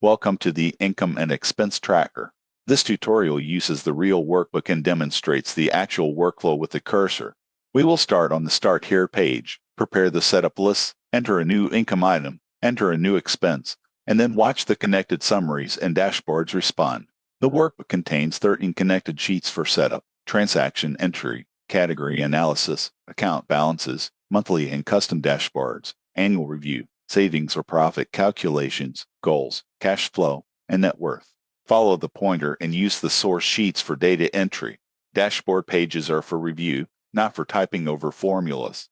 Welcome to the Income and Expense Tracker. This tutorial uses the real workbook and demonstrates the actual workflow with the cursor. We will start on the Start Here page, prepare the setup list, enter a new income item, enter a new expense, and then watch the connected summaries and dashboards respond. The workbook contains 13 connected sheets for setup, transaction entry, category analysis, account balances, monthly and custom dashboards, annual review, savings or profit calculations, goals, cash flow, and net worth. Follow the pointer and use the source sheets for data entry. Dashboard pages are for review, not for typing over formulas.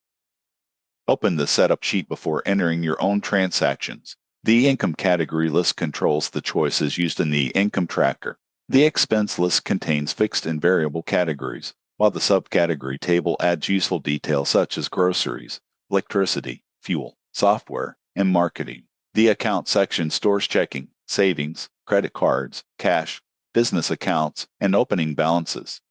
Open the setup sheet before entering your own transactions. The income category list controls the choices used in the income tracker. The expense list contains fixed and variable categories, while the subcategory table adds useful details such as groceries, electricity, fuel, software, and marketing. The account section stores checking, savings, credit cards, cash, business accounts, and opening balances.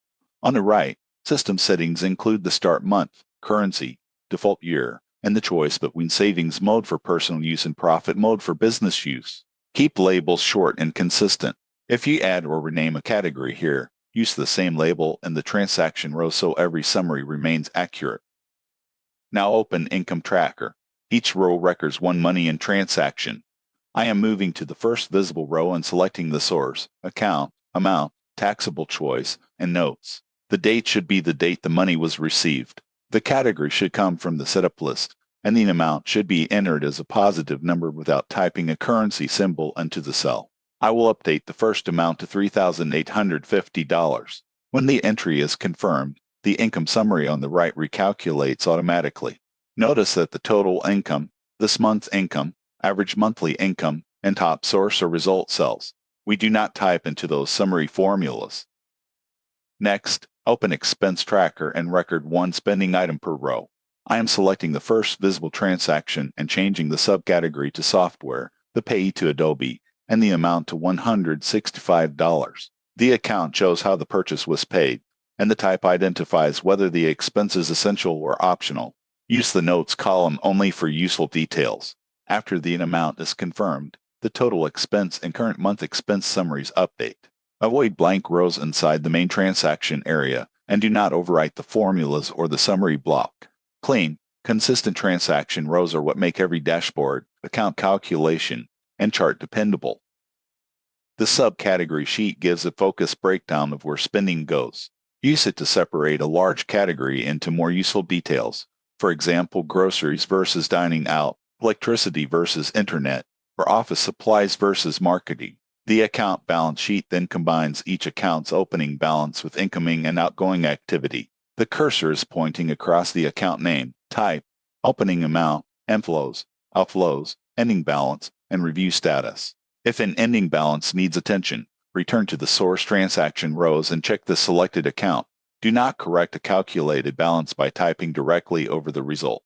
On the right, system settings include the start month, currency, default year, and the choice between savings mode for personal use and profit mode for business use. Keep labels short and consistent. If you add or rename a category here, use the same label in the transaction row so every summary remains accurate. Now open Income Tracker. Each row records one money in transaction. I am moving to the first visible row and selecting the source, account, amount, taxable choice, and notes. The date should be the date the money was received. The category should come from the setup list, and the amount should be entered as a positive number without typing a currency symbol into the cell. I will update the first amount to $3,850. When the entry is confirmed, the income summary on the right recalculates automatically. Notice that the total income, this month's income, average monthly income, and top source or result cells. We do not type into those summary formulas. Next, open Expense Tracker and record one spending item per row. I am selecting the first visible transaction and changing the subcategory to software, the payee to Adobe, and the amount to $165. The account shows how the purchase was paid, and the type identifies whether the expense is essential or optional. Use the Notes column only for useful details. After the amount is confirmed, the total expense and current month expense summaries update. Avoid blank rows inside the main transaction area, and do not overwrite the formulas or the summary block. Clean, consistent transaction rows are what make every dashboard, account calculation, and chart dependable. The subcategory sheet gives a focused breakdown of where spending goes. Use it to separate a large category into more useful details. For example, groceries versus dining out, electricity versus internet, or office supplies versus marketing. The account balance sheet then combines each account's opening balance with incoming and outgoing activity. The cursor is pointing across the account name, type, opening amount, inflows, outflows, ending balance, and review status. If an ending balance needs attention, return to the source transaction rows and check the selected account. Do not correct a calculated balance by typing directly over the result.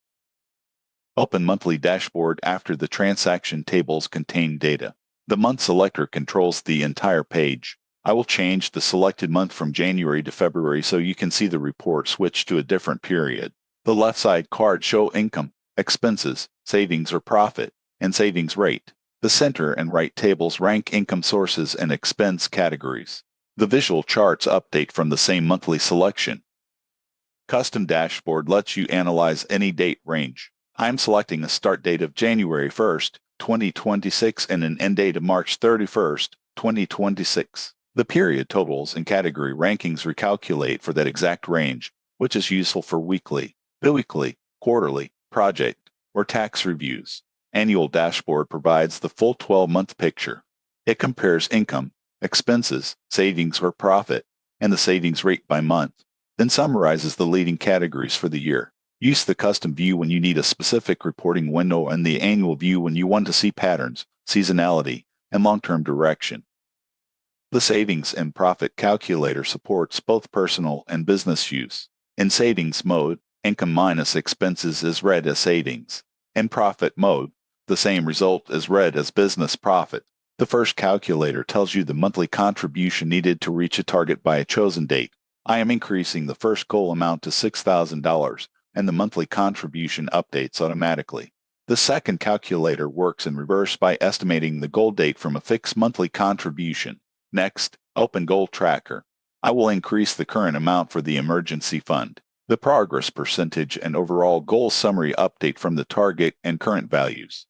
Open Monthly Dashboard after the transaction tables contain data. The month selector controls the entire page. I will change the selected month from January to February so you can see the report switch to a different period. The left side cards show income, expenses, savings or profit, and savings rate. The center and right tables rank income sources and expense categories. The visual charts update from the same monthly selection. Custom Dashboard lets you analyze any date range. I am selecting a start date of January 1st, 2026 and an end date of March 31st, 2026. The period totals and category rankings recalculate for that exact range, which is useful for weekly, biweekly, quarterly, project, or tax reviews. Annual Dashboard provides the full 12-month picture. It compares income, expenses, savings or profit, and the savings rate by month, then summarizes the leading categories for the year. Use the custom view when you need a specific reporting window and the annual view when you want to see patterns, seasonality, and long-term direction. The Savings and Profit Calculator supports both personal and business use. In savings mode, income minus expenses is read as savings. In profit mode, the same result is read as business profit. The first calculator tells you the monthly contribution needed to reach a target by a chosen date. I am increasing the first goal amount to $6,000, and the monthly contribution updates automatically. The second calculator works in reverse by estimating the goal date from a fixed monthly contribution. Next, open Goal Tracker. I will increase the current amount for the emergency fund, the progress percentage, and overall goal summary update from the target and current values.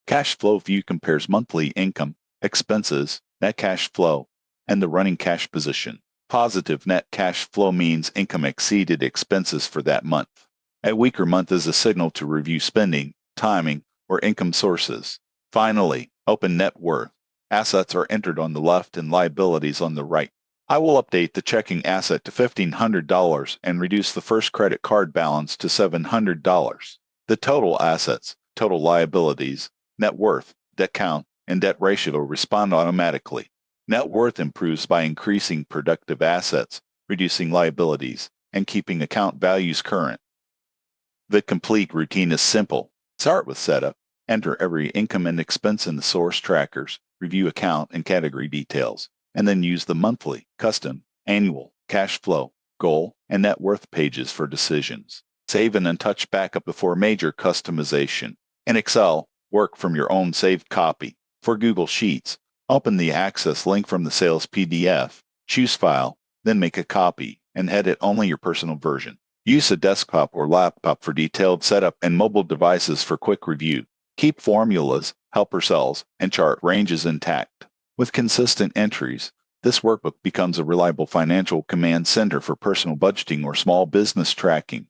Cash Flow View compares monthly income, expenses, net cash flow, and the running cash position. Positive net cash flow means income exceeded expenses for that month. A weaker month is a signal to review spending, timing, or income sources. Finally, open net worth. Assets are entered on the left and liabilities on the right. I will update the checking asset to $1,500 and reduce the first credit card balance to $700. The total assets, total liabilities, net worth, debt count, and debt ratio respond automatically. Net worth improves by increasing productive assets, reducing liabilities, and keeping account values current. The complete routine is simple. Start with setup, enter every income and expense in the source trackers, review account and category details, and then use the monthly, custom, annual, cash flow, goal, and net worth pages for decisions. Save and untouched backup before major customization. In Excel, work from your own saved copy. For Google Sheets, open the Access link from the sales PDF, choose File, then make a copy, and edit only your personal version. Use a desktop or laptop for detailed setup and mobile devices for quick review. Keep formulas, helper cells, and chart ranges intact. With consistent entries, this workbook becomes a reliable financial command center for personal budgeting or small business tracking.